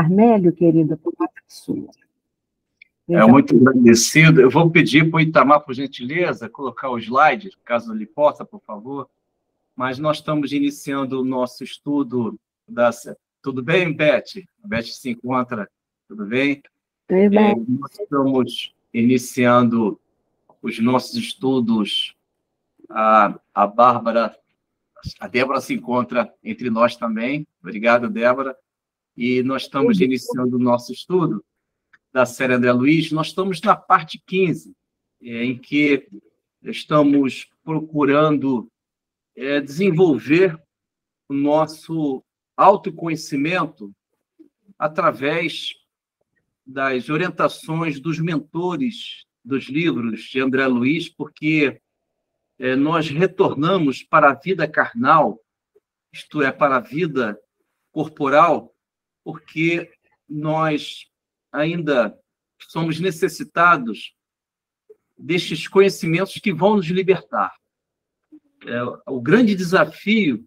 Carmélio, querida, por uma sua. Muito agradecido. Eu vou pedir para o Itamar, por gentileza, colocar o slide, caso ele possa, por favor. Mas nós estamos iniciando o nosso estudo da... Tudo bem, Beth? A Beth se encontra, tudo bem? Tudo bem. Nós estamos iniciando os nossos estudos. A Bárbara, a Débora se encontra entre nós também. Obrigado, Débora. E nós estamos iniciando o nosso estudo da série André Luiz. Nós estamos na parte 15, em que estamos procurando desenvolver o nosso autoconhecimento através das orientações dos mentores dos livros de André Luiz, porque nós retornamos para a vida carnal, isto é, para a vida corporal, porque nós ainda somos necessitados destes conhecimentos que vão nos libertar. O grande desafio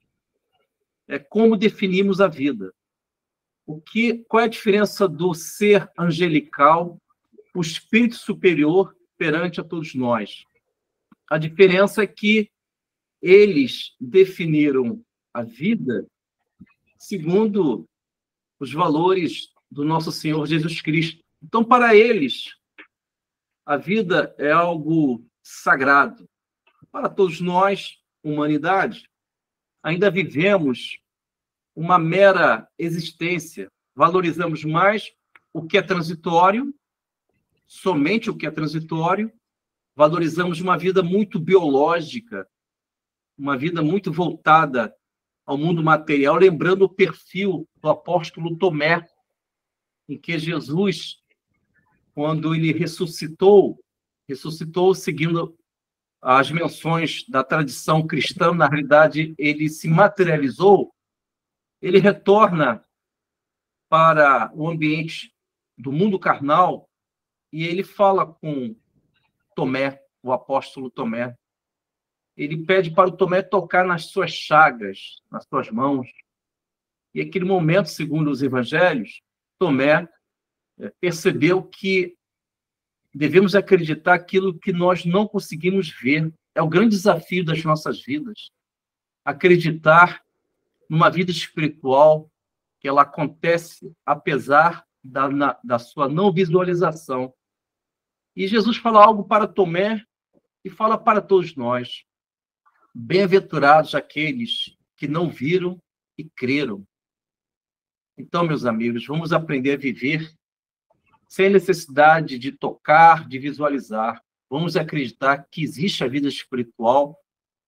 é como definimos a vida. Qual é a diferença do ser angelical, o espírito superior, perante a todos nós? A diferença é que eles definiram a vida segundo os valores do nosso Senhor Jesus Cristo. Então, para eles, a vida é algo sagrado. Para todos nós, humanidade, ainda vivemos uma mera existência. Valorizamos mais o que é transitório, somente o que é transitório. Valorizamos uma vida muito biológica, uma vida muito voltada ao mundo material, lembrando o perfil do apóstolo Tomé, em que Jesus, quando ele ressuscitou seguindo as menções da tradição cristã, na realidade, ele se materializou, ele retorna para o ambiente do mundo carnal e ele fala com Tomé, o apóstolo Tomé. Ele pede para o Tomé tocar nas suas chagas, nas suas mãos. E naquele momento, segundo os evangelhos, Tomé percebeu que devemos acreditar aquilo que nós não conseguimos ver. É o grande desafio das nossas vidas. Acreditar numa vida espiritual que ela acontece apesar da sua não visualização. E Jesus fala algo para Tomé e fala para todos nós. Bem-aventurados aqueles que não viram e creram. Então, meus amigos, vamos aprender a viver sem necessidade de tocar, de visualizar. Vamos acreditar que existe a vida espiritual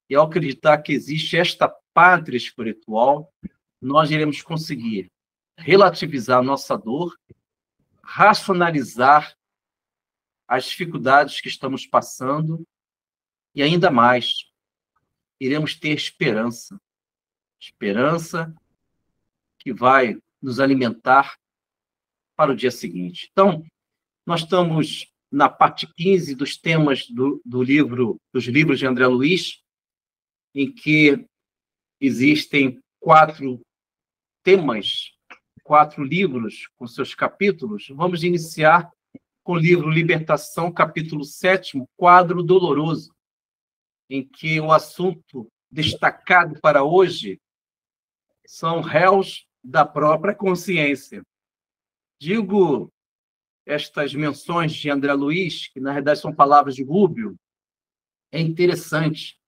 e, ao acreditar que existe esta pátria espiritual, nós iremos conseguir relativizar a nossa dor, racionalizar as dificuldades que estamos passando e, ainda mais, iremos ter esperança. Esperança que vai nos alimentar para o dia seguinte. Então, nós estamos na parte 15 dos temas dos livros de André Luiz, em que existem 4 temas, 4 livros com seus capítulos. Vamos iniciar com o livro Libertação, capítulo 7, Quadro Doloroso, em que o assunto destacado para hoje são réus da própria consciência. Digo estas menções de André Luiz, que na verdade são palavras de Rúbio, é interessante,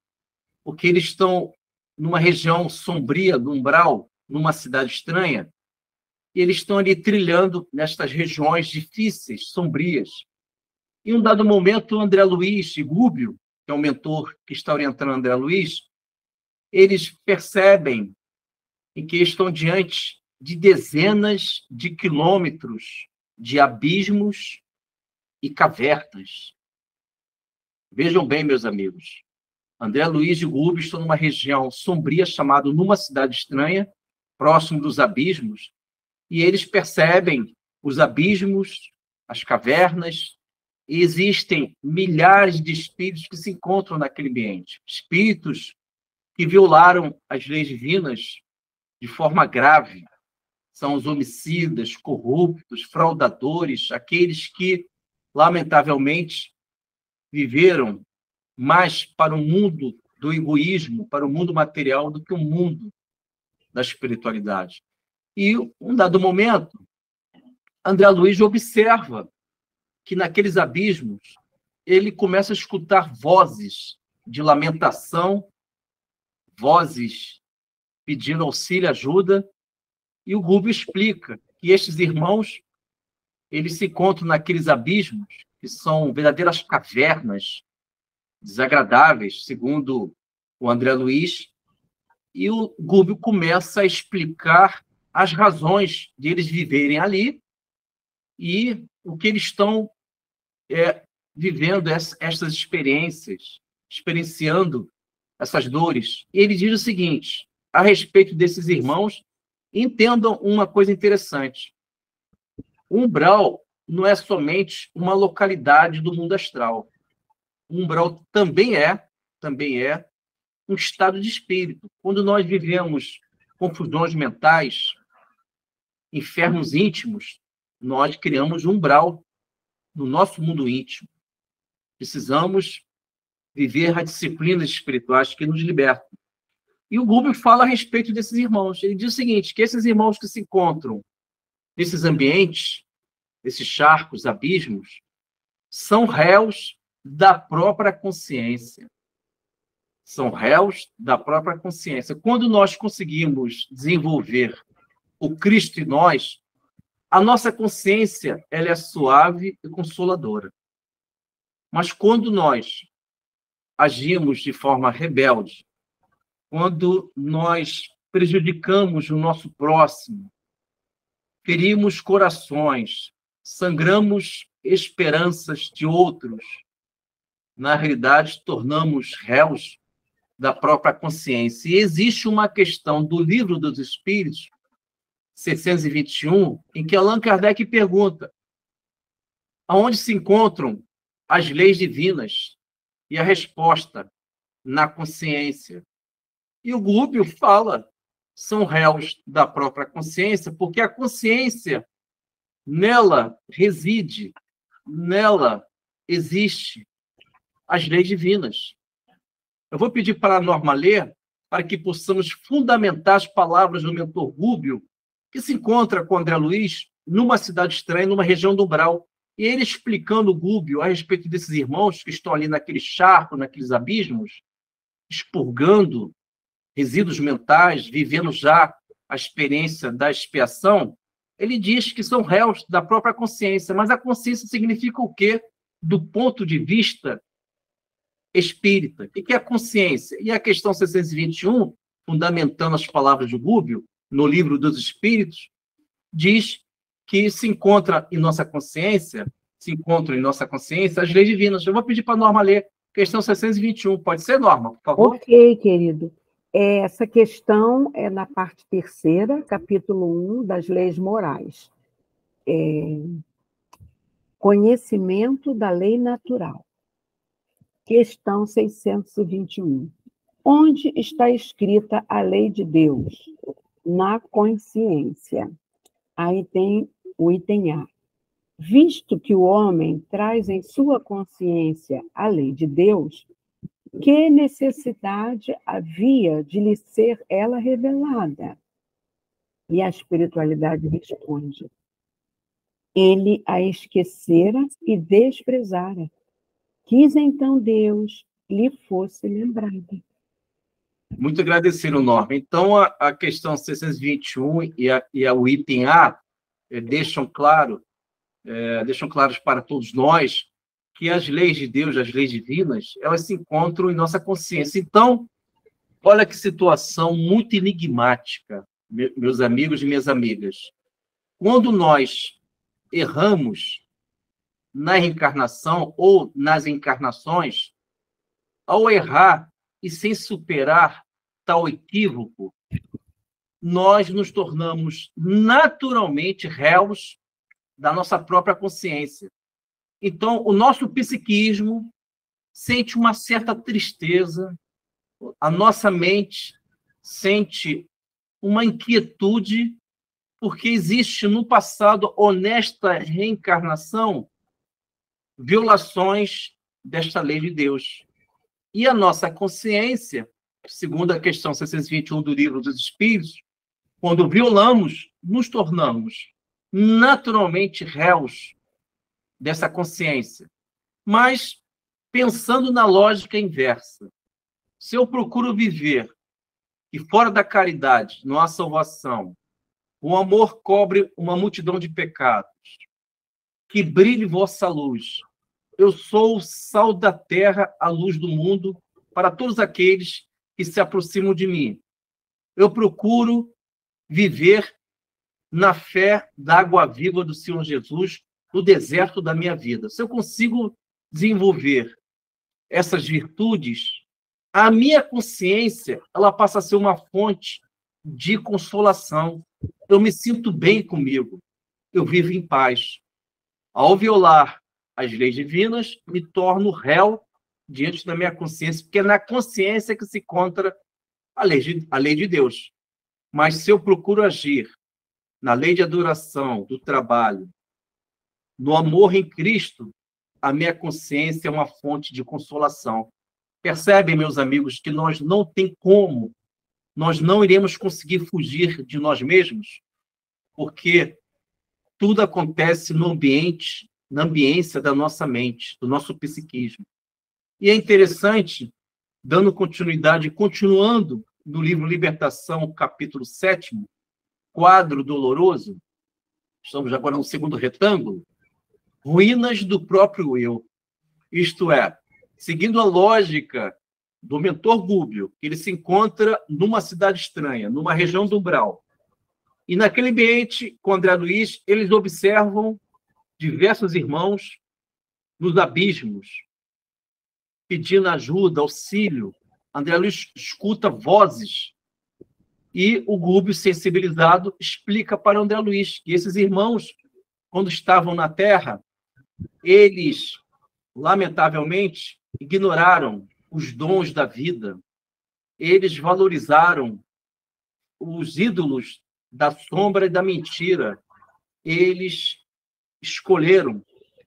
porque eles estão numa região sombria do umbral, numa cidade estranha, e eles estão ali trilhando nestas regiões difíceis, sombrias. Em um dado momento, André Luiz e Rúbio, que é o mentor que está orientando André Luiz, eles percebem em que estão diante de dezenas de quilômetros de abismos e cavernas. Vejam bem, meus amigos, André Luiz e Rubens estão numa região sombria chamada Numa Cidade Estranha, próximo dos abismos, e eles percebem os abismos, as cavernas, e existem milhares de espíritos que se encontram naquele ambiente. Espíritos que violaram as leis divinas de forma grave, são os homicidas, corruptos, fraudadores, aqueles que, lamentavelmente, viveram mais para o mundo do egoísmo, para o mundo material, do que o mundo da espiritualidade. E, um dado momento, André Luiz observa que, naqueles abismos, ele começa a escutar vozes de lamentação, vozes pedindo auxílio, ajuda, e o Rubio explica que estes irmãos, eles se encontram naqueles abismos, que são verdadeiras cavernas desagradáveis, segundo o André Luiz, e o Rubio começa a explicar as razões de eles viverem ali e o que eles estão vivendo estas experiências, experienciando essas dores. E ele diz o seguinte, a respeito desses irmãos, entendam uma coisa interessante. O umbral não é somente uma localidade do mundo astral. O umbral também é um estado de espírito. Quando nós vivemos confusões mentais, infernos íntimos, nós criamos um umbral no nosso mundo íntimo. Precisamos viver as disciplinas espirituais que nos libertam. E o Rubio fala a respeito desses irmãos. Ele diz o seguinte, que esses irmãos que se encontram nesses ambientes, esses charcos, abismos, são réus da própria consciência. São réus da própria consciência. Quando nós conseguimos desenvolver o Cristo em nós, a nossa consciência ela é suave e consoladora. Mas quando nós agimos de forma rebelde, quando nós prejudicamos o nosso próximo, ferimos corações, sangramos esperanças de outros, na realidade, tornamos réus da própria consciência. E existe uma questão do Livro dos Espíritos, 621, em que Allan Kardec pergunta aonde se encontram as leis divinas? E a resposta, na consciência. E o Rubio fala, são réus da própria consciência, porque a consciência, nela reside, nela existe as leis divinas. Eu vou pedir para a Norma ler, para que possamos fundamentar as palavras do mentor Rubio, que se encontra com André Luiz numa cidade estranha, numa região do umbral, e ele explicando o Rubio a respeito desses irmãos que estão ali naquele charco, naqueles abismos, expurgando resíduos mentais, vivendo já a experiência da expiação, ele diz que são réus da própria consciência, mas a consciência significa o quê? Do ponto de vista espírita. O que é a consciência? E a questão 621, fundamentando as palavras de Rubio, no Livro dos Espíritos, diz que se encontram em nossa consciência as leis divinas. Eu vou pedir para a Norma ler questão 621. Pode ser, Norma, por favor? Ok, querido. Essa questão é na parte 3ª, capítulo 1, das leis morais. Conhecimento da lei natural. Questão 621. Onde está escrita a lei de Deus? Na consciência. Aí tem o item A. Visto que o homem traz em sua consciência a lei de Deus, que necessidade havia de lhe ser ela revelada? E a espiritualidade responde: ele a esquecera e desprezara. Quis então Deus lhe fosse lembrada. Muito agradecido, Norma. Então, a questão 621 e o item A deixam claros para todos nós que as leis de Deus, as leis divinas, elas se encontram em nossa consciência. Então, olha que situação muito enigmática, meus amigos e minhas amigas. Quando nós erramos na reencarnação ou nas encarnações, ao errar e sem superar tal equívoco, nós nos tornamos naturalmente réus da nossa própria consciência. Então, o nosso psiquismo sente uma certa tristeza, a nossa mente sente uma inquietude porque existe no passado honesta reencarnação violações desta lei de Deus. E a nossa consciência, segundo a questão 621 do Livro dos Espíritos, quando violamos, nos tornamos naturalmente réus dessa consciência. Mas pensando na lógica inversa, se eu procuro viver que fora da caridade não há salvação, o amor cobre uma multidão de pecados, que brilhe vossa luz. Eu sou o sal da terra, a luz do mundo, para todos aqueles que se aproximam de mim. Eu procuro viver na fé da água viva do Senhor Jesus, no deserto da minha vida. Se eu consigo desenvolver essas virtudes, a minha consciência ela passa a ser uma fonte de consolação. Eu me sinto bem comigo. Eu vivo em paz. Ao violar as leis divinas, me torno réu diante da minha consciência, porque é na consciência que se encontra a lei de Deus. Mas se eu procuro agir na lei de adoração, do trabalho, no amor em Cristo, a minha consciência é uma fonte de consolação. Percebem, meus amigos, que nós não tem como, nós não iremos conseguir fugir de nós mesmos, porque tudo acontece no ambiente, na ambiência da nossa mente, do nosso psiquismo. E é interessante, dando continuidade, continuando no livro Libertação, capítulo 7º, quadro doloroso, estamos agora no segundo retângulo, ruínas do próprio eu. Isto é, seguindo a lógica do mentor Gubbio, ele se encontra numa cidade estranha, numa região do umbral. E naquele ambiente, com André Luiz, eles observam diversos irmãos nos abismos, pedindo ajuda, auxílio. André Luiz escuta vozes e o Gubbio, sensibilizado, explica para André Luiz que esses irmãos, quando estavam na Terra, eles, lamentavelmente, ignoraram os dons da vida. Eles valorizaram os ídolos da sombra e da mentira. Eles escolheram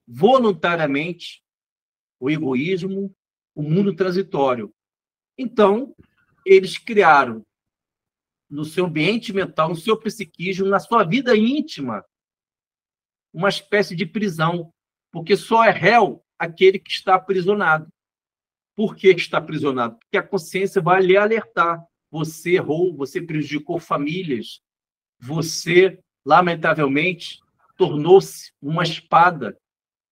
voluntariamente o egoísmo, o mundo transitório. Então, eles criaram no seu ambiente mental, no seu psiquismo, na sua vida íntima, uma espécie de prisão, porque só é réu aquele que está aprisionado. Por que está aprisionado? Porque a consciência vai lhe alertar. Você errou, você prejudicou famílias, você, lamentavelmente, tornou-se uma espada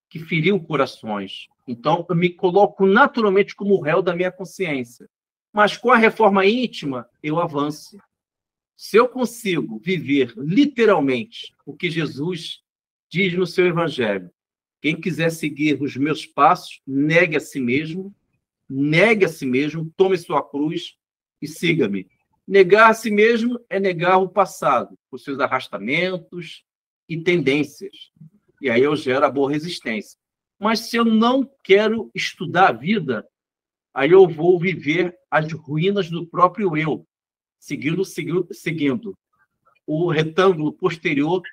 que feriu corações. Então, eu me coloco naturalmente como réu da minha consciência. Mas com a reforma íntima, eu avanço. Se eu consigo viver literalmente o que Jesus diz no seu evangelho, quem quiser seguir os meus passos, negue a si mesmo, tome sua cruz e siga-me. Negar a si mesmo é negar o passado, os seus arrastamentos e tendências. E aí eu gero a boa resistência. Mas se eu não quero estudar a vida, aí eu vou viver as ruínas do próprio eu, seguindo o retângulo posterior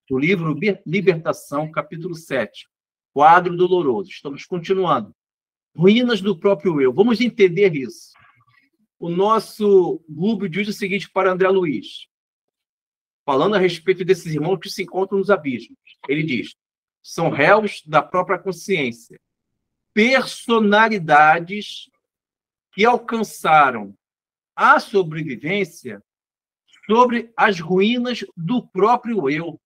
do livro Libertação, capítulo 7, quadro doloroso. Estamos continuando. Ruínas do próprio eu. Vamos entender isso. O nosso Gubbio diz o seguinte para André Luiz, falando a respeito desses irmãos que se encontram nos abismos. Ele diz, são réus da própria consciência, personalidades que alcançaram a sobrevivência sobre as ruínas do próprio eu.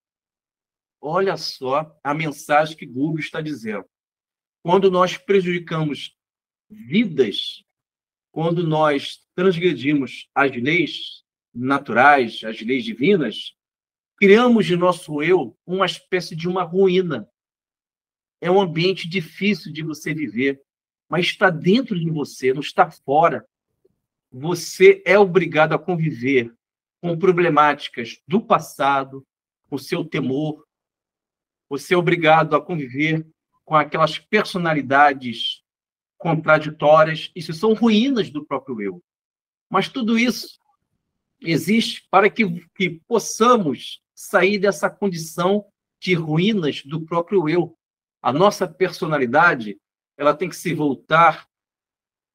Olha só a mensagem que Gubbio está dizendo. Quando nós prejudicamos vidas, quando nós transgredimos as leis naturais, as leis divinas, criamos de nosso eu uma espécie de uma ruína. É um ambiente difícil de você viver, mas está dentro de você, não está fora. Você é obrigado a conviver com problemáticas do passado, com seu temor. Você é obrigado a conviver com aquelas personalidades contraditórias. Isso são ruínas do próprio eu. Mas tudo isso existe para que possamos sair dessa condição de ruínas do próprio eu. A nossa personalidade, ela tem que se voltar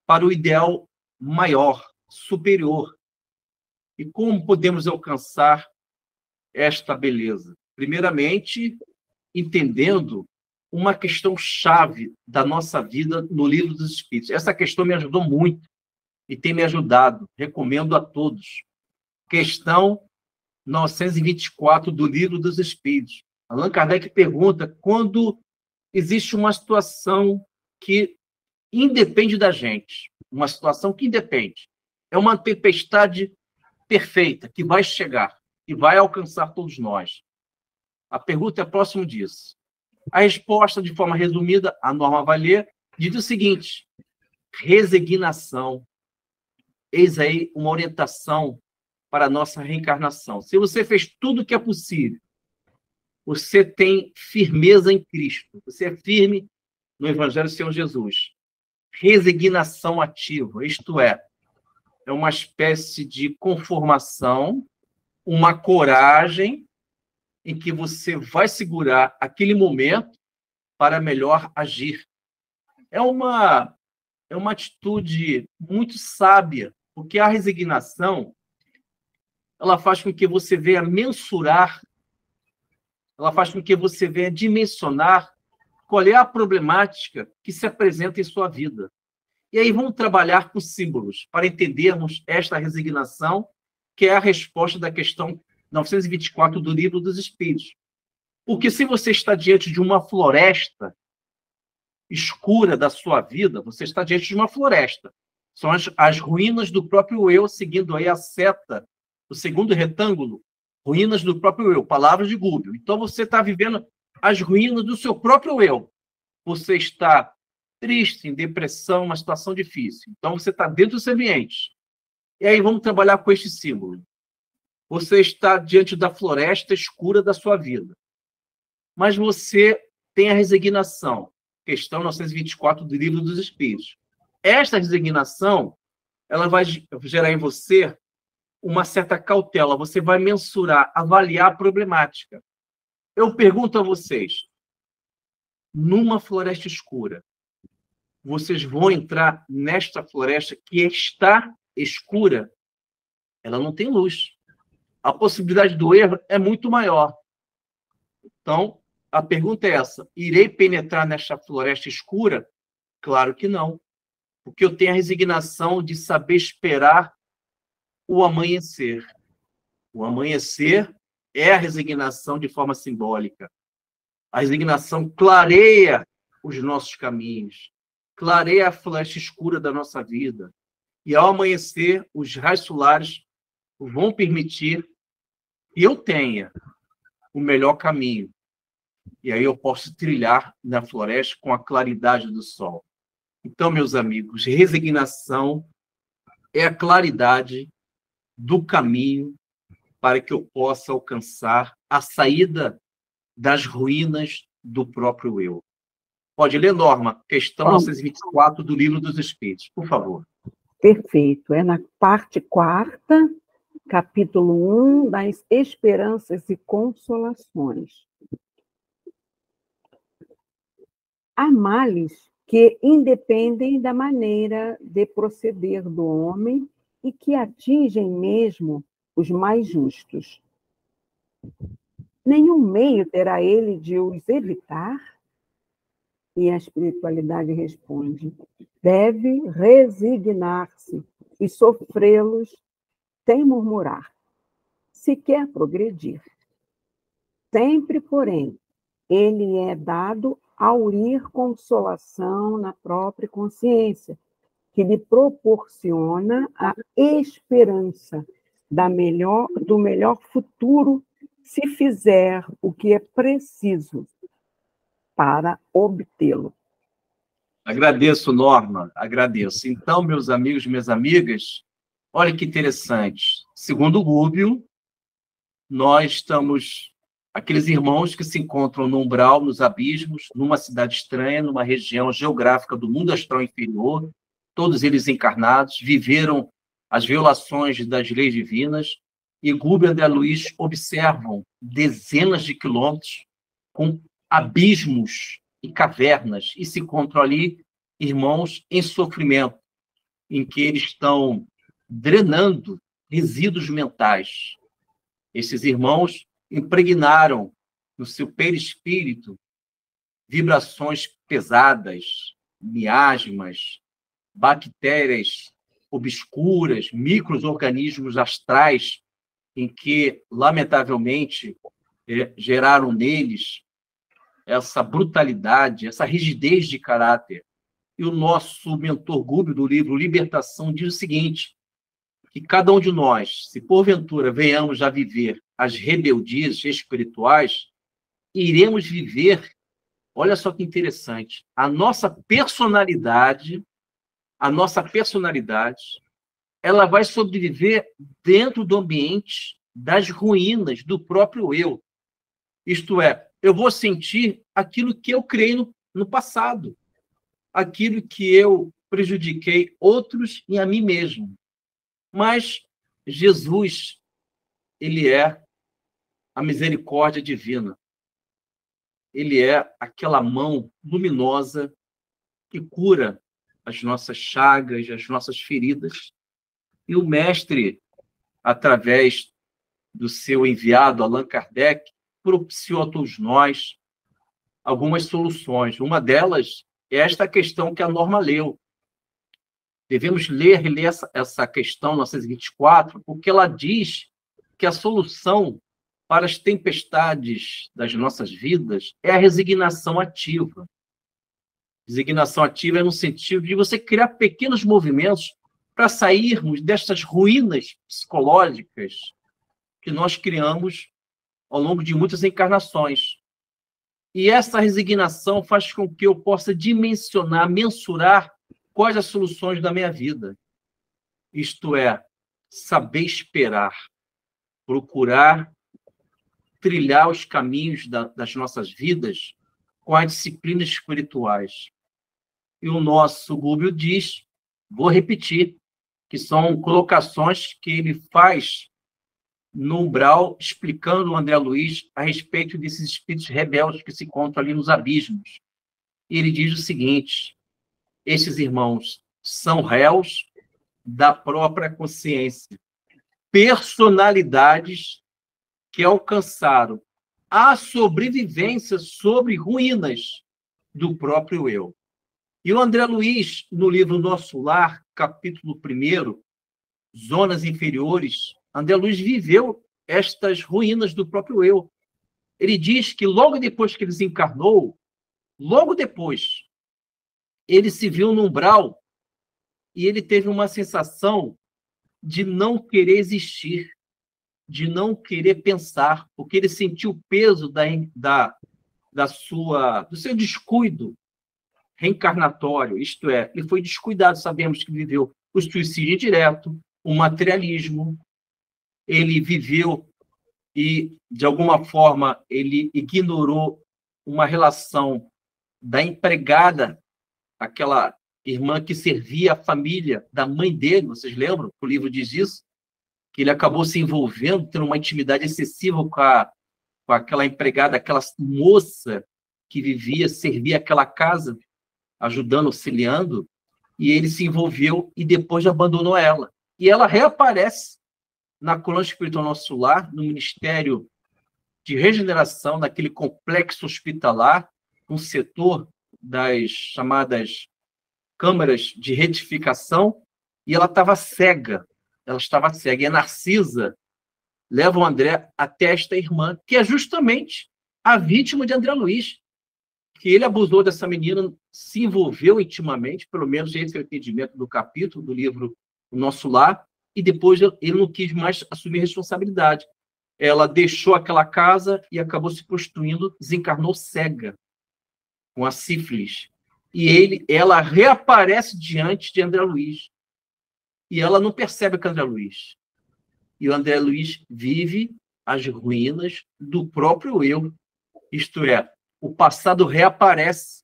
para o ideal maior, superior. E como podemos alcançar esta beleza? Primeiramente, entendendo uma questão chave da nossa vida no Livro dos Espíritos. Essa questão me ajudou muito e tem me ajudado. Recomendo a todos. Questão 924 do Livro dos Espíritos. Allan Kardec pergunta quando existe uma situação que independe da gente, uma situação que independe. É uma tempestade perfeita que vai chegar e vai alcançar todos nós. A pergunta é próximo disso. A resposta, de forma resumida, a Norma vai ler, diz o seguinte: resignação. Eis aí uma orientação para a nossa reencarnação. Se você fez tudo o que é possível, você tem firmeza em Cristo, você é firme no Evangelho do Senhor Jesus. Resignação ativa, isto é uma espécie de conformação, uma coragem em que você vai segurar aquele momento para melhor agir. É uma atitude muito sábia, porque a resignação ela faz com que você venha mensurar, ela faz com que você venha dimensionar qual é a problemática que se apresenta em sua vida. E aí vamos trabalhar com símbolos para entendermos esta resignação, que é a resposta da questão 924 do Livro dos Espíritos. Porque se você está diante de uma floresta escura da sua vida, você está diante de uma floresta. São as ruínas do próprio eu, seguindo aí a seta, o segundo retângulo, ruínas do próprio eu, palavras de Google. Então você está vivendo as ruínas do seu próprio eu. Você está triste, em depressão, uma situação difícil. Então você está dentro desse ambiente. E aí vamos trabalhar com este símbolo. Você está diante da floresta escura da sua vida. Mas você tem a resignação. Questão 924 do Livro dos Espíritos. Esta resignação, ela vai gerar em você uma certa cautela. Você vai mensurar, avaliar a problemática. Eu pergunto a vocês, numa floresta escura, vocês vão entrar nesta floresta que está escura? Ela não tem luz. A possibilidade do erro é muito maior. Então, a pergunta é essa: irei penetrar nesta floresta escura? Claro que não. Porque eu tenho a resignação de saber esperar o amanhecer. O amanhecer é a resignação de forma simbólica. A resignação clareia os nossos caminhos, clareia a floresta escura da nossa vida. E ao amanhecer, os raios solares vão permitir que eu tenha o melhor caminho. E aí eu posso trilhar na floresta com a claridade do sol. Então, meus amigos, resignação é a claridade do caminho para que eu possa alcançar a saída das ruínas do próprio eu. Pode ler, Norma, questão 924 do Livro dos Espíritos, por favor. Perfeito. É na parte 4ª, capítulo 1, das Esperanças e Consolações. Há males que independem da maneira de proceder do homem e que atingem mesmo os mais justos. Nenhum meio terá ele de os evitar? E a espiritualidade responde: deve resignar-se e sofrê-los sem murmurar, se quer progredir. Sempre, porém, ele é dado aurir consolação na própria consciência, que lhe proporciona a esperança do melhor futuro, se fizer o que é preciso para obtê-lo. Agradeço, Norma, agradeço. Então, meus amigos, minhas amigas, olha que interessante. Segundo o Rubio, nós estamos aqueles irmãos que se encontram no umbral, nos abismos, numa cidade estranha, numa região geográfica do mundo astral inferior, todos eles encarnados, viveram as violações das leis divinas e Gubi e André Luiz observam dezenas de quilômetros com abismos e cavernas, e se encontram ali irmãos em sofrimento, em que eles estão drenando resíduos mentais. Esses irmãos impregnaram no seu perispírito vibrações pesadas, miasmas, bactérias obscuras, micro-organismos astrais, em que, lamentavelmente, geraram neles essa brutalidade, essa rigidez de caráter. E o nosso mentor Gubi, do livro Libertação, diz o seguinte, que cada um de nós, se porventura venhamos a viver as rebeldias espirituais, iremos viver, olha só que interessante, a nossa personalidade, ela vai sobreviver dentro do ambiente das ruínas do próprio eu. Isto é, eu vou sentir aquilo que eu criei no passado, aquilo que eu prejudiquei outros e a mim mesmo. Mas Jesus, ele é a misericórdia divina. Ele é aquela mão luminosa que cura as nossas chagas, as nossas feridas. E o mestre, através do seu enviado Allan Kardec, propiciou a todos nós algumas soluções. Uma delas é esta questão que a Norma leu. Devemos ler e reler essa questão 924, porque ela diz que a solução para as tempestades das nossas vidas é a resignação ativa. Resignação ativa é no sentido de você criar pequenos movimentos para sairmos destas ruínas psicológicas que nós criamos ao longo de muitas encarnações. E essa resignação faz com que eu possa dimensionar, mensurar quais as soluções da minha vida. Isto é, saber esperar, procurar trilhar os caminhos das nossas vidas com as disciplinas espirituais. E o nosso Rubio diz, vou repetir, que são colocações que ele faz no umbral, explicando o André Luiz a respeito desses espíritos rebeldes que se encontram ali nos abismos. E ele diz o seguinte, esses irmãos são réus da própria consciência, personalidades que alcançaram a sobrevivência sobre ruínas do próprio eu. E o André Luiz, no livro Nosso Lar, capítulo 1, Zonas Inferiores, André Luiz viveu estas ruínas do próprio eu. Ele diz que logo depois que ele desencarnou, logo depois, ele se viu no umbral e ele teve uma sensação de não querer existir, de não querer pensar, porque ele sentiu o peso do seu descuido reencarnatório, isto é, ele foi descuidado, sabemos que viveu o suicídio direto, o materialismo, ele viveu e, de alguma forma, ele ignorou uma relação da empregada, aquela irmã que servia a família da mãe dele, vocês lembram? O livro diz isso, que ele acabou se envolvendo, tendo uma intimidade excessiva com aquela empregada, aquela moça que servia aquela casa, ajudando, auxiliando, e ele se envolveu e depois abandonou ela. E ela reaparece na coluna espiritual Nosso Lar, no Ministério de Regeneração, naquele complexo hospitalar, um setor das chamadas câmaras de retificação, e ela estava cega. E a Narcisa leva o André até esta irmã, que é justamente a vítima de André Luiz, que ele abusou dessa menina, se envolveu intimamente, pelo menos esse é o entendimento do capítulo do livro O Nosso Lar, e depois ele não quis mais assumir responsabilidade. Ela deixou aquela casa e acabou se prostituindo, desencarnou cega, com a sífilis. E ela reaparece diante de André Luiz. E ela não percebe que é André Luiz. E o André Luiz vive as ruínas do próprio eu. Isto é, o passado reaparece.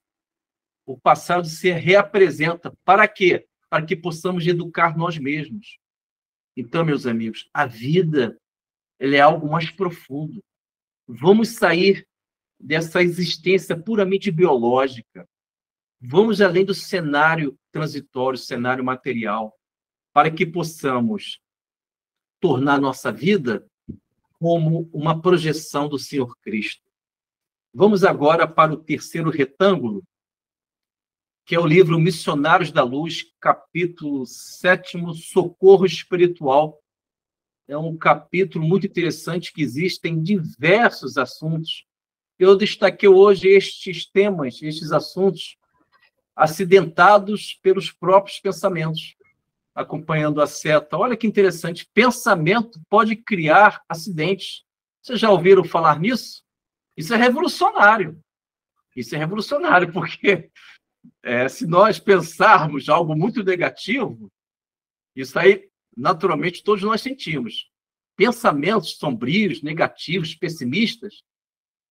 O passado se reapresenta. Para quê? Para que possamos educar nós mesmos. Então, meus amigos, a vida ele é algo mais profundo. Vamos sair dessa existência puramente biológica. Vamos além do cenário transitório, cenário material, para que possamos tornar nossa vida como uma projeção do Senhor Cristo. Vamos agora para o terceiro retângulo, que é o livro Missionários da Luz, capítulo 7, Socorro Espiritual. É um capítulo muito interessante que existem diversos assuntos. Eu destaquei hoje estes temas, estes assuntos, acidentados pelos próprios pensamentos, acompanhando a seta. Olha que interessante, pensamento pode criar acidentes. Vocês já ouviram falar nisso? Isso é revolucionário. Isso é revolucionário, porque se nós pensarmos algo muito negativo, isso aí, naturalmente, todos nós sentimos. Pensamentos sombrios, negativos, pessimistas,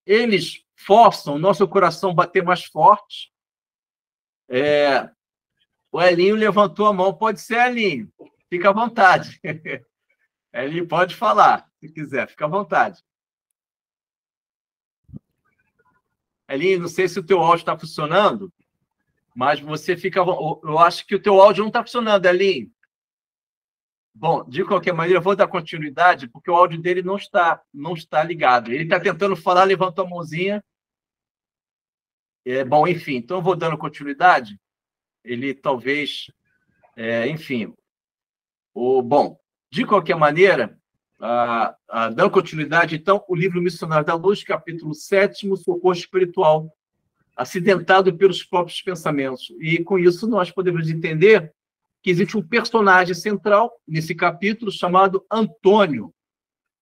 eles forçam o nosso coração a bater mais forte. O Elinho levantou a mão. Pode ser, Elinho. Fica à vontade. Elinho, pode falar, se quiser. Fica à vontade. Elinho, não sei se o teu áudio está funcionando, mas você fica... Eu acho que o teu áudio não está funcionando, Elinho. Bom, de qualquer maneira, eu vou dar continuidade, porque o áudio dele não está ligado. Ele está tentando falar, levantou a mãozinha. Bom, enfim, então eu vou dando continuidade. Ele talvez... enfim. Bom, de qualquer maneira, dando continuidade, então, o livro Missionário da Luz, capítulo 7, Socorro Espiritual, acidentado pelos próprios pensamentos. E, com isso, nós podemos entender que existe um personagem central nesse capítulo chamado Antônio.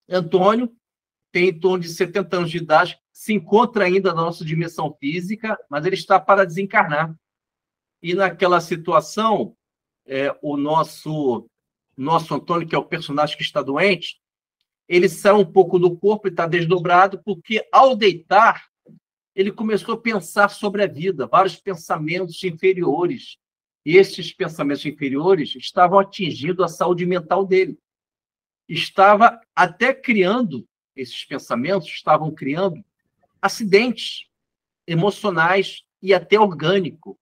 Antônio tem em torno de 70 anos de idade, se encontra ainda na nossa dimensão física, mas ele está para desencarnar. E naquela situação, o nosso Antônio, que é o personagem que está doente, ele sai um pouco do corpo e está desdobrado, porque, ao deitar, ele começou a pensar sobre a vida, vários pensamentos inferiores. E esses pensamentos inferiores estavam atingindo a saúde mental dele. Esses pensamentos estavam criando acidentes emocionais e até orgânicos.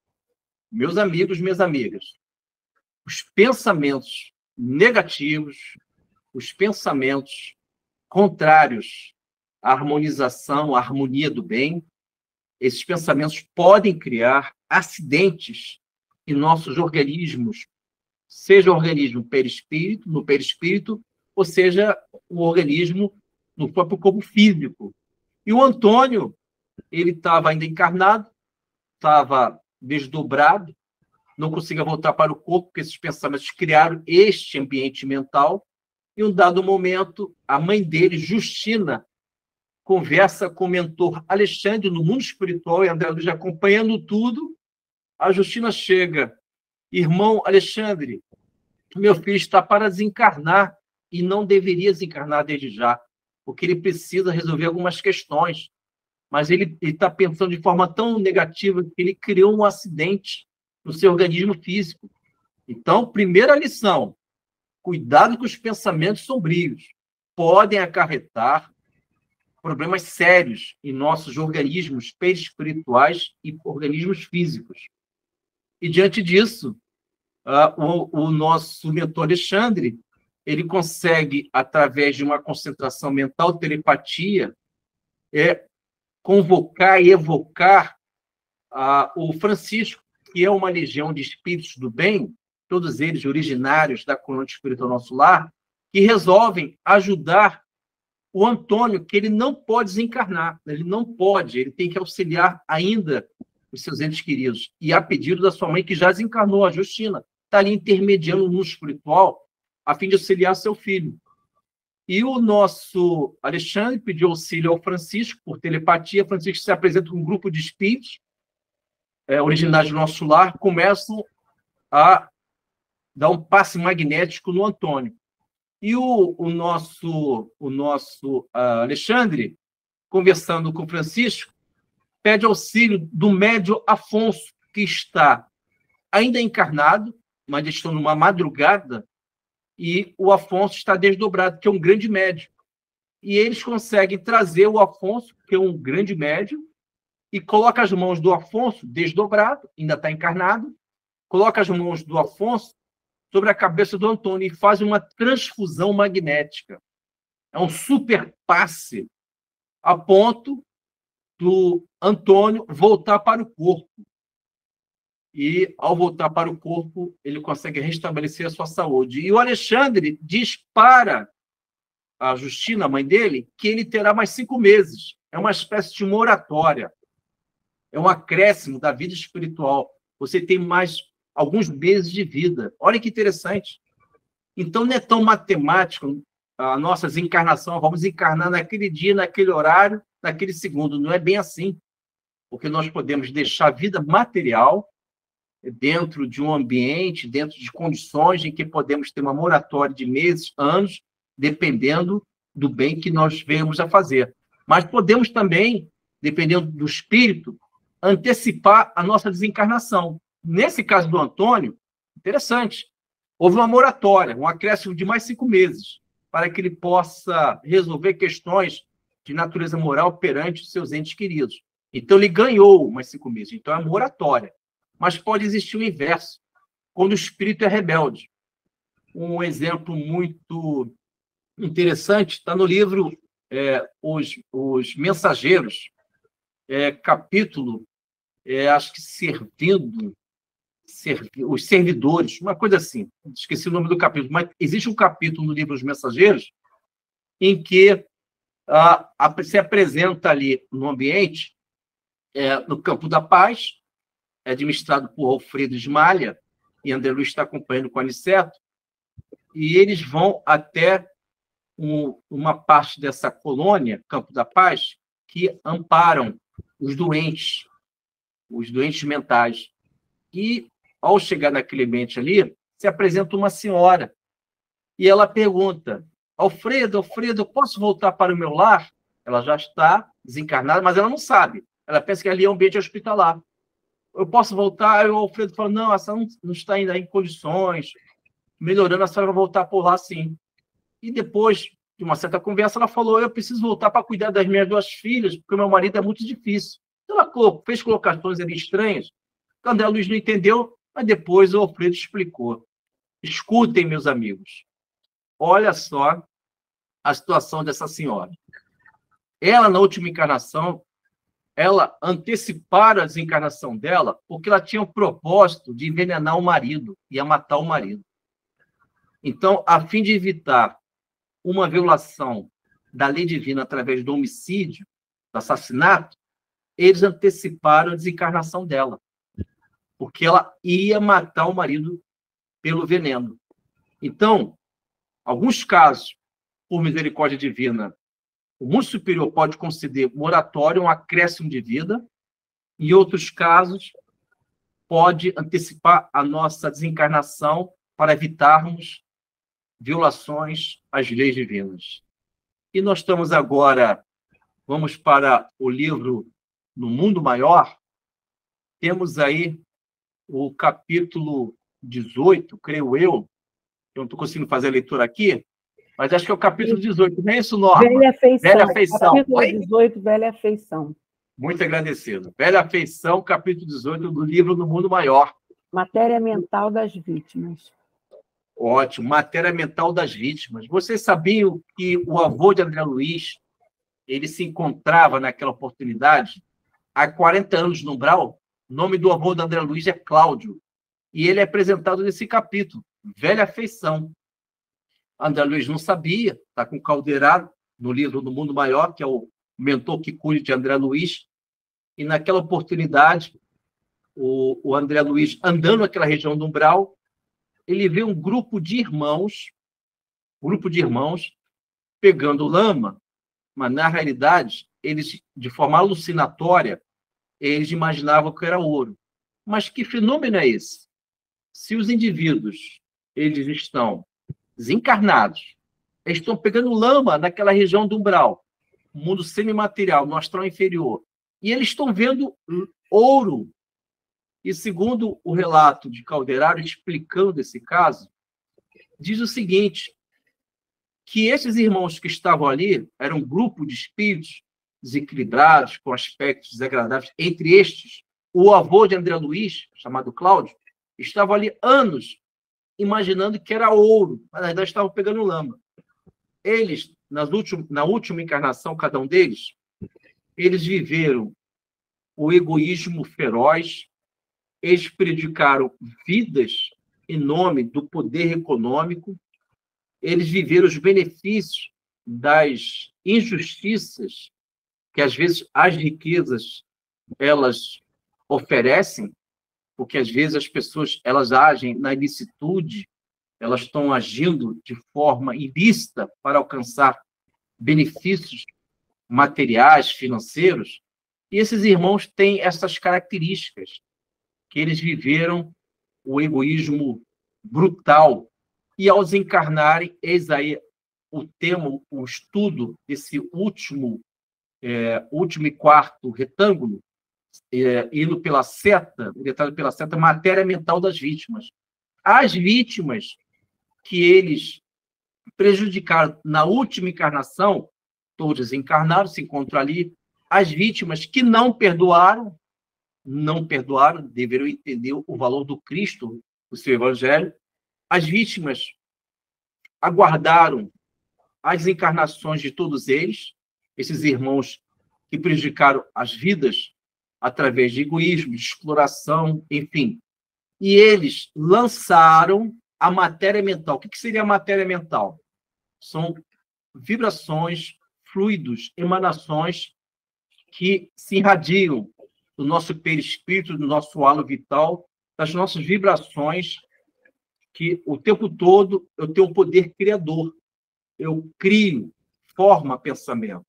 Meus amigos, minhas amigas, os pensamentos negativos, os pensamentos contrários à harmonização, à harmonia do bem, esses pensamentos podem criar acidentes em nossos organismos, seja o organismo no perispírito, ou seja o organismo no próprio corpo físico. E o Antônio, ele estava ainda encarnado, estava desdobrado, não conseguia voltar para o corpo, porque esses pensamentos criaram este ambiente mental. E, em um dado momento, a mãe dele, Justina, conversa com o mentor Alexandre no mundo espiritual, e André Luiz acompanhando tudo. A Justina chega: irmão Alexandre, meu filho está para desencarnar e não deveria desencarnar desde já, porque ele precisa resolver algumas questões. Mas ele está pensando de forma tão negativa que ele criou um acidente no seu organismo físico. Então, primeira lição: cuidado com os pensamentos sombrios. Podem acarretar problemas sérios em nossos organismos perispirituais e organismos físicos. E, diante disso, o nosso mentor Alexandre, ele consegue, através de uma concentração mental, telepatia, convocar e evocar o Francisco, que é uma legião de espíritos do bem, todos eles originários da colônia espiritual Nosso Lar, que resolvem ajudar o Antônio, que ele não pode desencarnar, ele tem que auxiliar ainda os seus entes queridos. E a pedido da sua mãe, que já desencarnou, a Justina, está ali intermediando no mundo espiritual, a fim de auxiliar seu filho. E o nosso Alexandre pediu auxílio ao Francisco, por telepatia. Francisco se apresenta com um grupo de espíritos originários do Nosso Lar, começam a dar um passe magnético no Antônio. E o nosso Alexandre, conversando com o Francisco, pede auxílio do médium Afonso, que está ainda encarnado, mas estão numa madrugada, e o Afonso está desdobrado, que é um grande médium. e eles conseguem trazer o Afonso, que é um grande médium, e coloca as mãos do Afonso desdobrado, ainda está encarnado, coloca as mãos do Afonso sobre a cabeça do Antônio e faz uma transfusão magnética. É um super passe a ponto do Antônio voltar para o corpo. E, ao voltar para o corpo, ele consegue restabelecer a sua saúde. E o Alexandre diz para a Justina, a mãe dele, que ele terá mais 5 meses. É uma espécie de moratória. É um acréscimo da vida espiritual. Você tem mais alguns meses de vida. Olha que interessante. Então, não é tão matemático a nossa desencarnação. Vamos encarnar naquele dia, naquele horário, naquele segundo. Não é bem assim. Porque nós podemos deixar a vida material dentro de um ambiente, dentro de condições em que podemos ter uma moratória de meses, anos, dependendo do bem que nós venhamos a fazer. Mas podemos também, dependendo do espírito, antecipar a nossa desencarnação. Nesse caso do Antônio, interessante, houve uma moratória, um acréscimo de mais 5 meses, para que ele possa resolver questões de natureza moral perante os seus entes queridos. Então, ele ganhou mais 5 meses. Então, é moratória. Mas pode existir o inverso, quando o espírito é rebelde. Um exemplo muito interessante está no livro Os Mensageiros, capítulo, acho que os servidores, uma coisa assim, esqueci o nome do capítulo, mas existe um capítulo no livro Os Mensageiros em que se apresenta ali no ambiente, no Campo da Paz, administrado por Alfredo Ismalha, e André Luiz está acompanhando com a Aniceto, e eles vão até uma parte dessa colônia, Campo da Paz, que amparam os doentes mentais. E, ao chegar naquele ambiente ali, se apresenta uma senhora, e ela pergunta: Alfredo, eu posso voltar para o meu lar? Ela já está desencarnada, mas ela não sabe. Ela pensa que ali é um ambiente hospitalar. Eu posso voltar? Aí o Alfredo fala: não, essa não está ainda em condições, melhorando, a senhora vai voltar por lá, sim. E depois de uma certa conversa, ela falou: eu preciso voltar para cuidar das minhas 2 filhas, porque o meu marido é muito difícil. Então, ela fez colocações ali estranhas. O André Luiz não entendeu, mas depois o Alfredo explicou. Escutem, meus amigos. Olha só a situação dessa senhora. Ela, na última encarnação, ela antecipara a desencarnação dela porque ela tinha o propósito de envenenar o marido, ia matar o marido. Então, a fim de evitar uma violação da lei divina através do homicídio, do assassinato, eles anteciparam a desencarnação dela, porque ela ia matar o marido pelo veneno. Então, alguns casos, por misericórdia divina, o mundo superior pode conceder moratório, um acréscimo de vida. Em outros casos, pode antecipar a nossa desencarnação para evitarmos violações às leis divinas. E nós estamos agora, vamos para o livro No Mundo Maior. Temos aí o capítulo 18, creio eu não estou conseguindo fazer a leitura aqui, mas acho que é o capítulo 18, não é isso, Norma? Velha Afeição. Velha Afeição. Capítulo 18, Velha Afeição. Muito agradecido. Velha Afeição, capítulo 18 do livro No Mundo Maior. Matéria mental das vítimas. Ótimo, matéria mental das vítimas. Vocês sabiam que o avô de André Luiz, ele se encontrava naquela oportunidade há 40 anos no umbral? O nome do avô de André Luiz é Cláudio. E ele é apresentado nesse capítulo, Velha Afeição. André Luiz não sabia, está com Caldeirado, no livro do Mundo Maior, que é o mentor que cuida de André Luiz, e naquela oportunidade, o André Luiz, andando naquela região do umbral, ele vê um grupo de irmãos pegando lama, mas, na realidade, eles, de forma alucinatória, eles imaginavam que era ouro. Mas que fenômeno é esse? Se os indivíduos eles estão desencarnados, eles estão pegando lama naquela região do umbral, mundo semimaterial, no astral inferior, e eles estão vendo ouro. E, segundo o relato de Calderaro, explicando esse caso, diz o seguinte: que esses irmãos que estavam ali eram um grupo de espíritos desequilibrados, com aspectos desagradáveis. Entre estes, o avô de André Luiz, chamado Cláudio, estava ali anos imaginando que era ouro, mas na verdade estavam pegando lama. Eles, na última encarnação, cada um deles, eles viveram o egoísmo feroz, eles prejudicaram vidas em nome do poder econômico, eles viveram os benefícios das injustiças que, às vezes, as riquezas elas oferecem, porque, às vezes, as pessoas elas agem na ilicitude, elas estão agindo de forma ilícita para alcançar benefícios materiais, financeiros, e esses irmãos têm essas características, que eles viveram o egoísmo brutal, e ao desencarnarem, eis aí o tema, o estudo desse último e quarto retângulo, indo pela seta, orientado pela seta, matéria mental das vítimas. As vítimas que eles prejudicaram na última encarnação, todos encarnaram, se encontram ali. As vítimas que não perdoaram, deveriam entender o valor do Cristo, o seu Evangelho. As vítimas aguardaram as encarnações de todos eles, esses irmãos que prejudicaram as vidas através de egoísmo, de exploração, enfim. E eles lançaram a matéria mental. O que seria a matéria mental? São vibrações, fluidos, emanações que se irradiam do nosso perispírito, do nosso halo vital, das nossas vibrações, que o tempo todo eu tenho um poder criador. Eu crio, forma pensamento.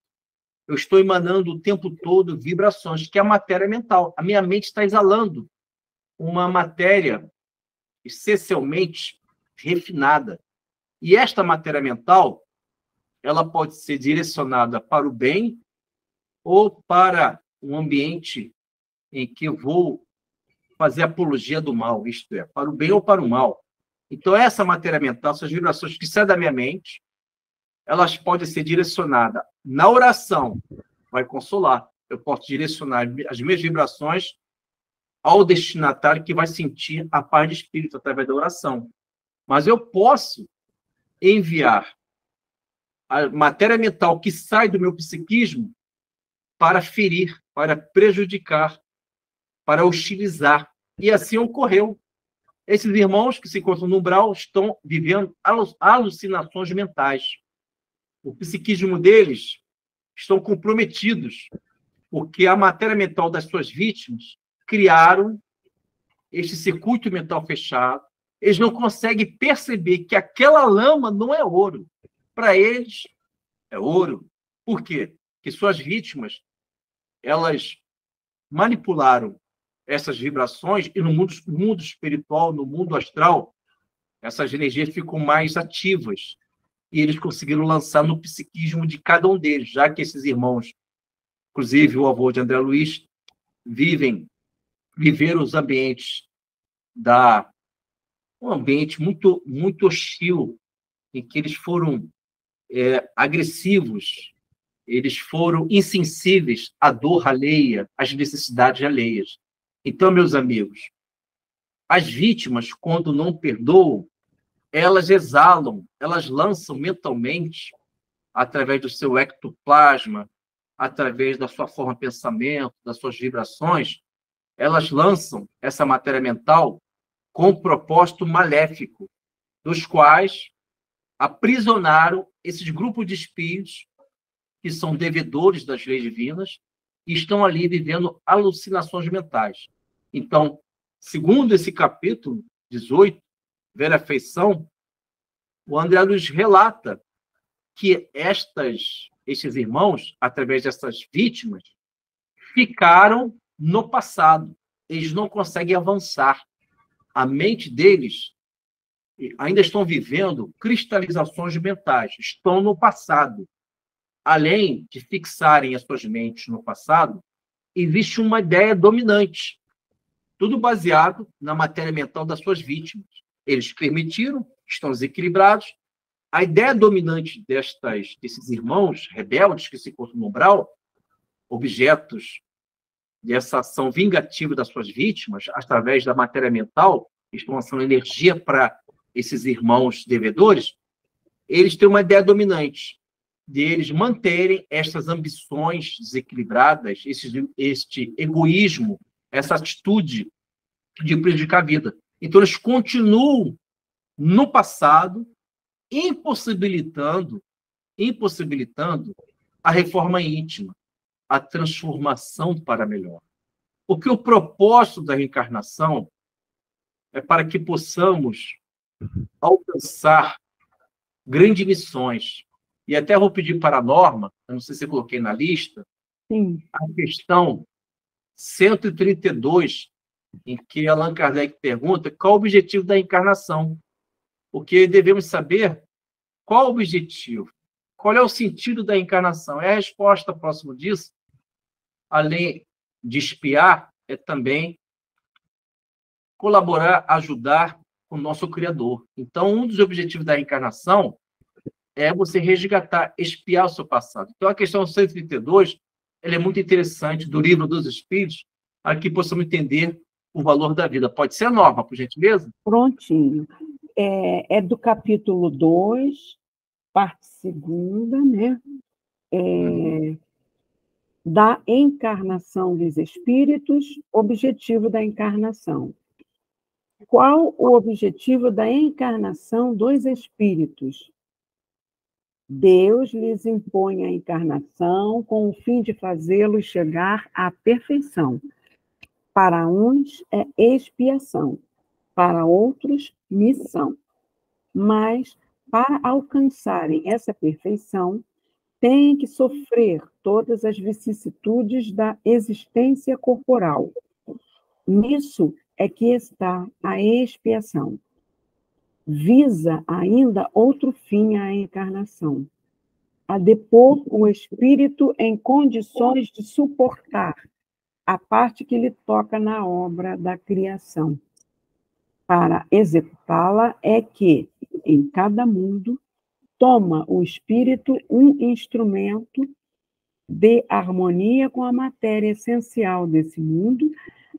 Eu estou emanando o tempo todo vibrações, que é a matéria mental. A minha mente está exalando uma matéria essencialmente refinada. E esta matéria mental, ela pode ser direcionada para o bem ou para um ambiente em que eu vou fazer apologia do mal, isto é, para o bem ou para o mal. Então, essa matéria mental, essas vibrações que saem da minha mente, elas podem ser direcionadas na oração, vai consolar. Eu posso direcionar as minhas vibrações ao destinatário que vai sentir a paz de espírito através da oração. Mas eu posso enviar a matéria mental que sai do meu psiquismo para ferir, para prejudicar, para hostilizar. E assim ocorreu. Esses irmãos que se encontram no umbral estão vivendo alucinações mentais. O psiquismo deles estão comprometidos, porque a matéria mental das suas vítimas criaram este circuito mental fechado. Eles não conseguem perceber que aquela lama não é ouro. Para eles, é ouro. Por quê? Porque suas vítimas, elas manipularam essas vibrações, e no mundo espiritual, no mundo astral, essas energias ficam mais ativas. E eles conseguiram lançar no psiquismo de cada um deles, já que esses irmãos, inclusive o avô de André Luiz, viveram os ambientes um ambiente muito, muito hostil, em que eles foram agressivos, eles foram insensíveis à dor alheia, às necessidades alheias. Então, meus amigos, as vítimas, quando não perdoam, elas exalam, elas lançam mentalmente, através do seu ectoplasma, através da sua forma de pensamento, das suas vibrações, elas lançam essa matéria mental com um propósito maléfico, dos quais aprisionaram esses grupos de espíritos que são devedores das leis divinas e estão ali vivendo alucinações mentais. Então, segundo esse capítulo 18, Ver a Feição, o André Luiz relata que estes irmãos, através dessas vítimas, ficaram no passado. Eles não conseguem avançar. A mente deles ainda estão vivendo cristalizações mentais, estão no passado. Além de fixarem as suas mentes no passado, existe uma ideia dominante, tudo baseado na matéria mental das suas vítimas. Eles permitiram, estão desequilibrados, A ideia dominante desses irmãos rebeldes que se encontram no umbral, objetos dessa ação vingativa das suas vítimas, através da matéria mental, estão lançando energia para esses irmãos devedores, eles têm uma ideia dominante de eles manterem essas ambições desequilibradas, este egoísmo, essa atitude de prejudicar a vida. Então, eles continuam no passado, impossibilitando a reforma íntima, a transformação para melhor. Porque o propósito da reencarnação é para que possamos alcançar grandes missões. E até vou pedir para a Norma, eu não sei se eu coloquei na lista, Sim. a questão 132, em que Allan Kardec pergunta qual o objetivo da encarnação. Porque devemos saber qual o objetivo, qual é o sentido da encarnação. É a resposta próximo disso, além de expiar, é também colaborar, ajudar o nosso Criador. Então, um dos objetivos da reencarnação é você resgatar, expiar o seu passado. Então, a questão 132, ela é muito interessante, do Livro dos Espíritos, para que possamos entender o valor da vida. Pode ser, Norma, por gentileza? Prontinho. É do capítulo 2, parte 2ª, né? Da encarnação dos espíritos, objetivo da encarnação. Qual o objetivo da encarnação dos espíritos? Deus lhes impõe a encarnação com o fim de fazê-los chegar à perfeição. Para uns é expiação, para outros, missão. Mas, para alcançarem essa perfeição, têm que sofrer todas as vicissitudes da existência corporal. Nisso é que está a expiação. Visa ainda outro fim à encarnação, a depor o espírito em condições de suportar a parte que lhe toca na obra da criação. Para executá-la é que, em cada mundo, toma o espírito um instrumento de harmonia com a matéria essencial desse mundo,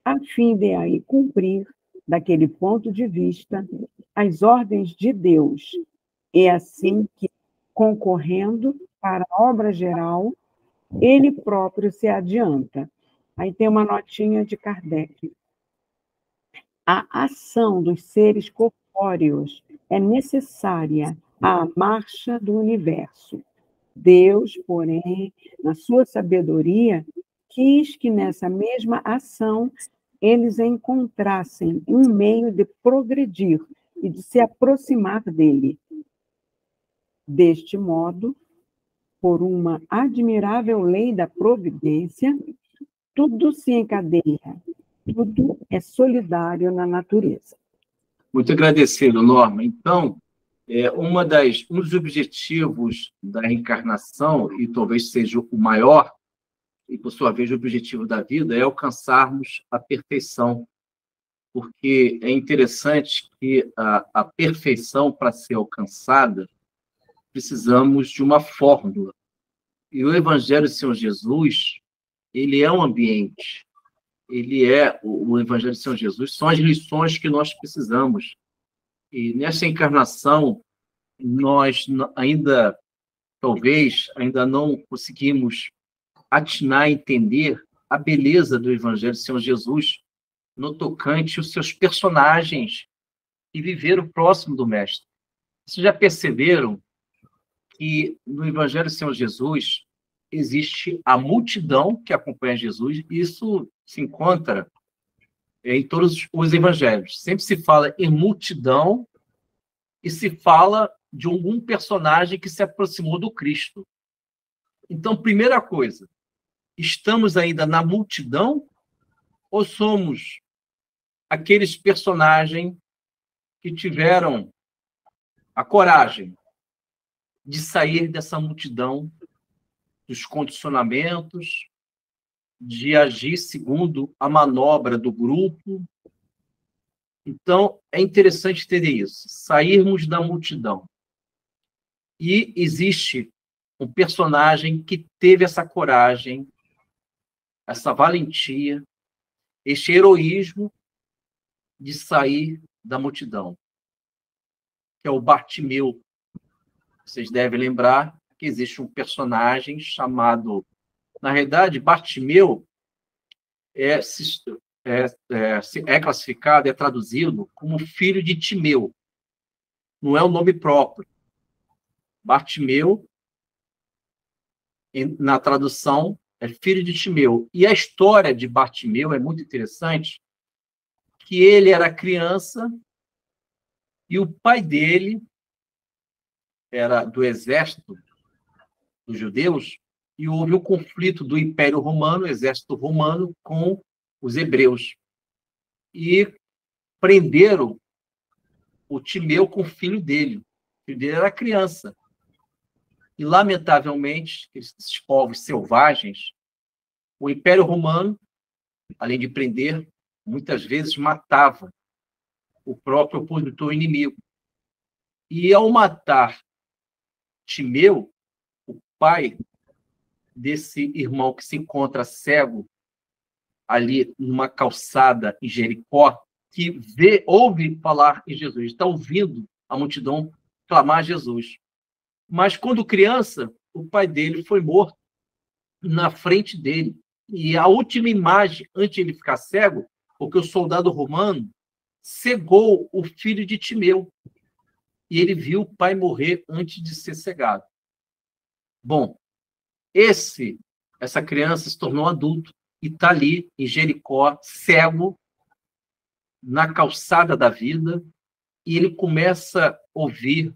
a fim de aí cumprir, daquele ponto de vista, as ordens de Deus. É assim que, concorrendo para a obra geral, ele próprio se adianta. Aí tem uma notinha de Kardec. A ação dos seres corpóreos é necessária à marcha do universo. Deus, porém, na sua sabedoria, quis que nessa mesma ação eles encontrassem um meio de progredir e de se aproximar dele. Deste modo, por uma admirável lei da providência, tudo se encadeia, tudo é solidário na natureza. Muito agradecido, Norma. Então, um dos objetivos da reencarnação, e talvez seja o maior, e por sua vez o objetivo da vida, é alcançarmos a perfeição. Porque é interessante que a perfeição, para ser alcançada, precisamos de uma fórmula. E o Evangelho do Senhor Jesus, ele é um ambiente. O Evangelho do Senhor Jesus são as lições que nós precisamos. E nessa encarnação, nós talvez ainda não conseguimos atinar a entender a beleza do Evangelho do Senhor Jesus no tocante aos seus personagens que viveram próximo do Mestre. Vocês já perceberam que no Evangelho do Senhor Jesus existe a multidão que acompanha Jesus, e isso se encontra em todos os evangelhos. Sempre se fala em multidão e se fala de algum personagem que se aproximou do Cristo. Então, primeira coisa, estamos ainda na multidão ou somos aqueles personagens que tiveram a coragem de sair dessa multidão, dos condicionamentos, de agir segundo a manobra do grupo? Então, é interessante entender isso, sairmos da multidão. E existe um personagem que teve essa coragem, essa valentia, este heroísmo de sair da multidão, que é o Bartimeu. Vocês devem lembrar que existe um personagem chamado, na realidade, Bartimeu é classificado, é traduzido como filho de Timeu. Não é o nome próprio. Bartimeu, na tradução, é filho de Timeu. E a história de Bartimeu é muito interessante, que ele era criança e o pai dele era do exército dos judeus, e houve o conflito do Império Romano, o exército romano, com os hebreus. E prenderam o Timeu com o filho dele. O filho dele era criança. E, lamentavelmente, esses povos selvagens, o Império Romano, além de prender, muitas vezes matava o próprio opositor inimigo. E, ao matar Timeu, o pai desse irmão que se encontra cego ali numa calçada em Jericó, que ouve falar em Jesus, está ouvindo a multidão clamar a Jesus. Mas, quando criança, o pai dele foi morto na frente dele. E a última imagem, antes de ele ficar cego, porque o soldado romano cegou o filho de Timeu. E ele viu o pai morrer antes de ser cegado. Bom, essa criança se tornou adulto e está ali em Jericó, cego, na calçada da vida, e ele começa a ouvir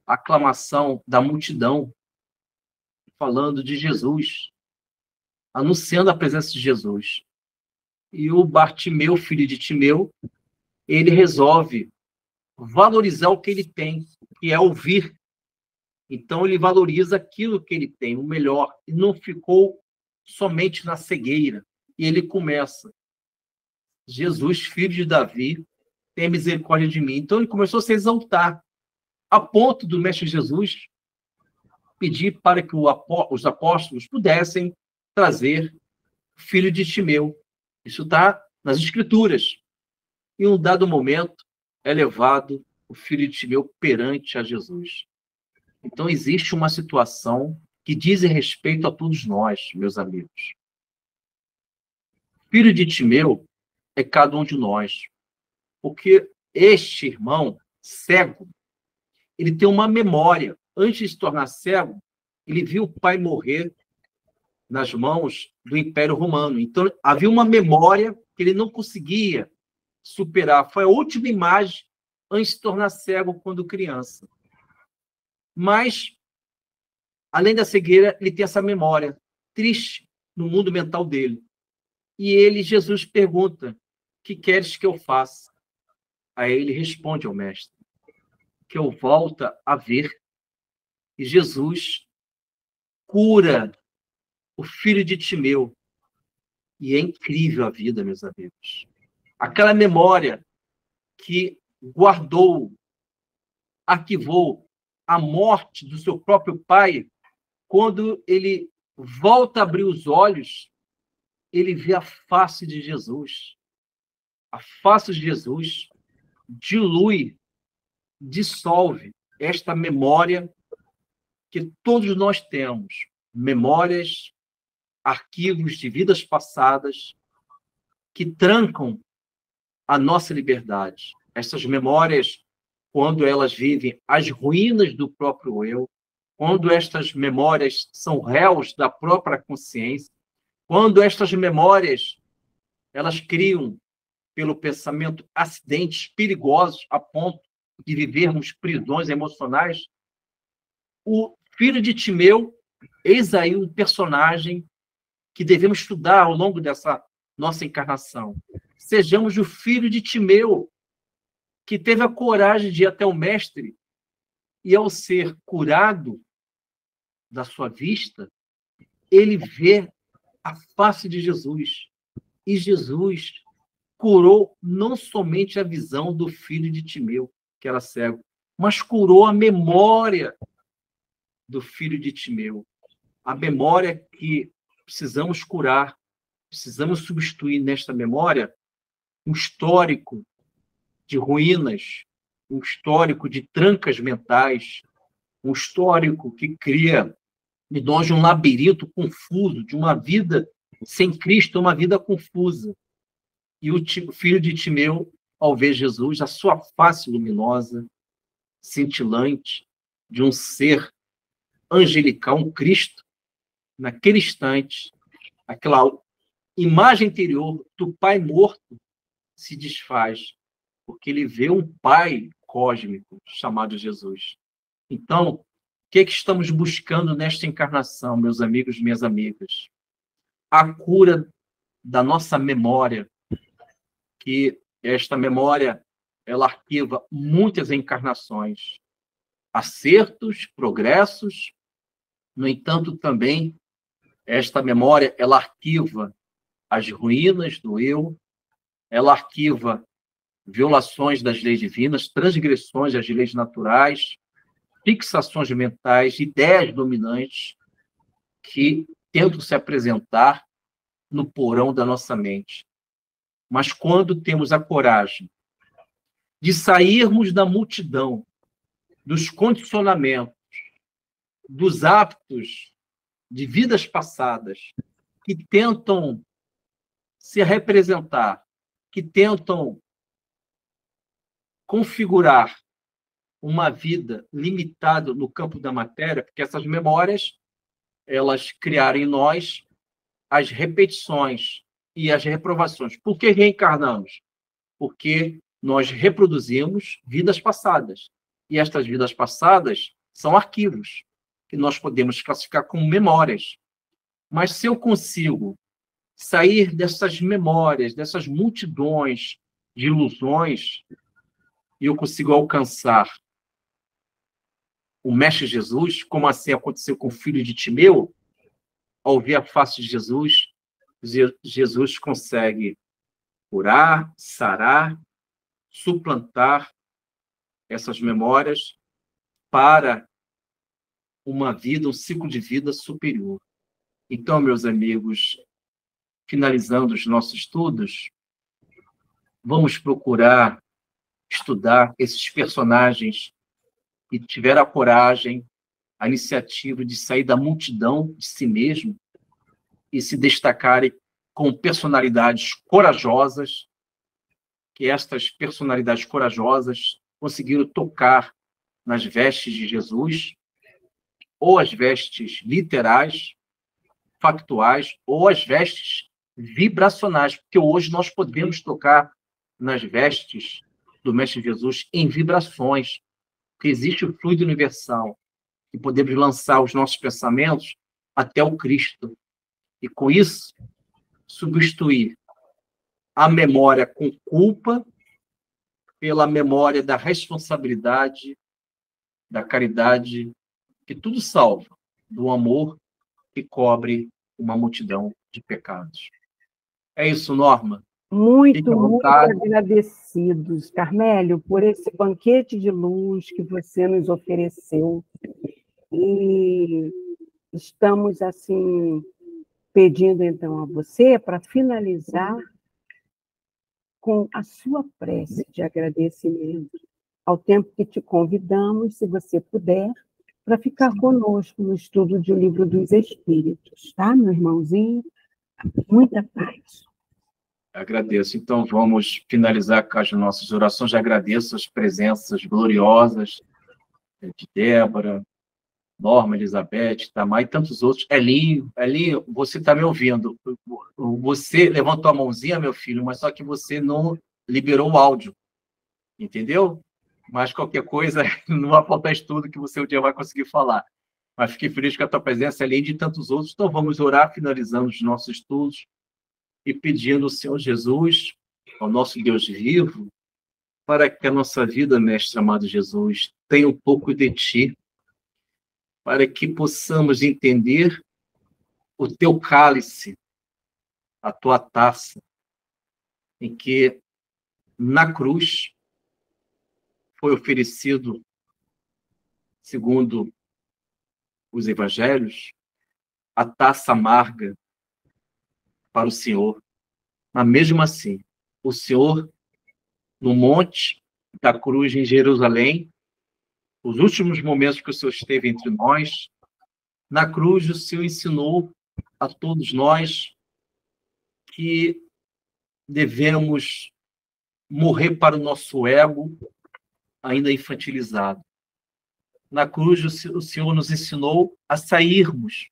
a aclamação da multidão falando de Jesus, anunciando a presença de Jesus. E o Bartimeu, filho de Timeu, ele resolve valorizar o que ele tem, que é ouvir. Então, ele valoriza aquilo que ele tem, o melhor, e não ficou somente na cegueira. E ele começa: Jesus, filho de Davi, tenha misericórdia de mim. Então, ele começou a se exaltar, a ponto do Mestre Jesus pedir para que os apóstolos pudessem trazer o filho de Timeu. Isso está nas Escrituras. Em um dado momento, é levado o filho de Timeu perante a Jesus. Então, existe uma situação que diz respeito a todos nós, meus amigos. O filho de Timeu é cada um de nós. Porque este irmão cego, ele tem uma memória. Antes de se tornar cego, ele viu o pai morrer nas mãos do Império Romano. Então, havia uma memória que ele não conseguia superar. Foi a última imagem antes de se tornar cego quando criança. Mas, além da cegueira, ele tem essa memória triste no mundo mental dele. E Jesus pergunta: o que queres que eu faça? Aí ele responde ao mestre: que eu volte a ver. E Jesus cura o filho de Timeu. E é incrível a vida, meus amigos. Aquela memória que guardou, arquivou a morte do seu próprio pai, quando ele volta a abrir os olhos, ele vê a face de Jesus. A face de Jesus dilui, dissolve esta memória que todos nós temos, memórias, arquivos de vidas passadas que trancam a nossa liberdade. Essas memórias, quando elas vivem as ruínas do próprio eu, quando estas memórias são réus da própria consciência, quando estas memórias elas criam, pelo pensamento, acidentes perigosos a ponto de vivermos prisões emocionais, o filho de Timeu, eis aí um personagem que devemos estudar ao longo dessa nossa encarnação. Sejamos o filho de Timeu, que teve a coragem de ir até o mestre e, ao ser curado da sua vista, ele vê a face de Jesus. E Jesus curou não somente a visão do filho de Timeu, que era cego, mas curou a memória do filho de Timeu. A memória que precisamos curar, precisamos substituir nesta memória um histórico de ruínas, um histórico de trancas mentais, um histórico que cria em nós um labirinto confuso, de uma vida sem Cristo, uma vida confusa. E o filho de Timeu, ao ver Jesus, a sua face luminosa, cintilante, de um ser angelical, um Cristo, naquele instante, aquela imagem interior do Pai morto se desfaz, porque ele vê um Pai cósmico chamado Jesus. Então, o que estamos buscando nesta encarnação, meus amigos e minhas amigas? A cura da nossa memória, que esta memória ela arquiva muitas encarnações, acertos, progressos. No entanto, também esta memória ela arquiva as ruínas do eu, ela arquiva violações das leis divinas, transgressões das leis naturais, fixações mentais, ideias dominantes que tentam se apresentar no porão da nossa mente. Mas quando temos a coragem de sairmos da multidão, dos condicionamentos, dos hábitos de vidas passadas que tentam se representar, que tentam configurar uma vida limitada no campo da matéria, porque essas memórias, elas criaram em nós as repetições e as reprovações. Por que reencarnamos? Porque nós reproduzimos vidas passadas. E estas vidas passadas são arquivos que nós podemos classificar como memórias. Mas se eu consigo sair dessas memórias, dessas multidões de ilusões, e eu consigo alcançar o Mestre Jesus, como assim aconteceu com o filho de Timeu, ao ver a face de Jesus, Jesus consegue curar, sarar, suplantar essas memórias para uma vida, um ciclo de vida superior. Então, meus amigos, finalizando os nossos estudos, vamos procurar estudar esses personagens que tiveram a coragem, a iniciativa de sair da multidão de si mesmo e se destacarem com personalidades corajosas, que estas personalidades corajosas conseguiram tocar nas vestes de Jesus, ou as vestes literais, factuais, ou as vestes vibracionais, porque hoje nós podemos tocar nas vestes do Mestre Jesus em vibrações, porque existe o fluido universal, e podemos lançar os nossos pensamentos até o Cristo. E com isso, substituir a memória com culpa pela memória da responsabilidade, da caridade, que tudo salva, do amor que cobre uma multidão de pecados. É isso, Norma. Muito agradecidos, Carmélio, por esse banquete de luz que você nos ofereceu. E estamos, assim, pedindo, então, a você para finalizar com a sua prece de agradecimento, ao tempo que te convidamos, se você puder, para ficar conosco no estudo do Livro dos Espíritos, tá, meu irmãozinho? Muita paz. Agradeço. Então, vamos finalizar com as nossas orações. Já agradeço as presenças gloriosas de Débora, Norma, Elizabeth, Tamar e tantos outros. Elinho, você está me ouvindo. Você levantou a mãozinha, meu filho, mas só que você não liberou o áudio. Entendeu? Mas qualquer coisa, não vai faltar estudo que você um dia vai conseguir falar. Mas fiquei feliz com a tua presença, além de tantos outros. Então, vamos orar, finalizando os nossos estudos e pedindo ao Senhor Jesus, ao nosso Deus vivo, para que a nossa vida, Mestre amado Jesus, tenha um pouco de Ti, para que possamos entender o Teu cálice, a Tua taça, em que, na cruz, foi oferecido segundo os evangelhos, a taça amarga para o Senhor. Mas mesmo assim, o Senhor, no monte da cruz em Jerusalém, os últimos momentos que o Senhor esteve entre nós, na cruz o Senhor ensinou a todos nós que devemos morrer para o nosso ego ainda infantilizado. Na cruz o Senhor nos ensinou a sairmos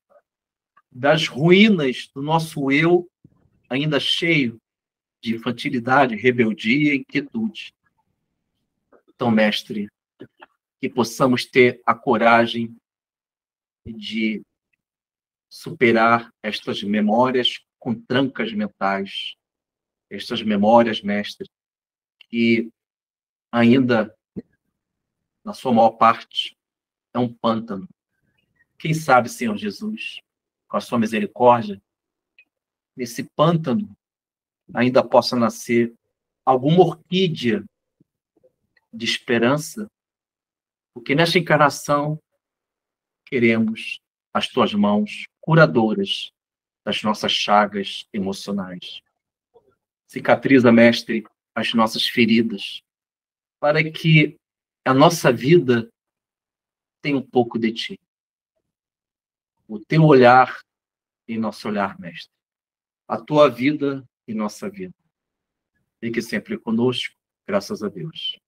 das ruínas do nosso eu ainda cheio de infantilidade, rebeldia e inquietude. Então, mestre, que possamos ter a coragem de superar estas memórias com trancas mentais, estas memórias, mestre, que ainda, na sua maior parte, é um pântano. Quem sabe, Senhor Jesus, com a sua misericórdia, nesse pântano ainda possa nascer alguma orquídea de esperança, porque nesta encarnação queremos as tuas mãos curadoras das nossas chagas emocionais. Cicatriza, mestre, as nossas feridas, para que a nossa vida tenha um pouco de ti. O teu olhar em nosso olhar, mestre. A tua vida em nossa vida. Fique sempre conosco, graças a Deus.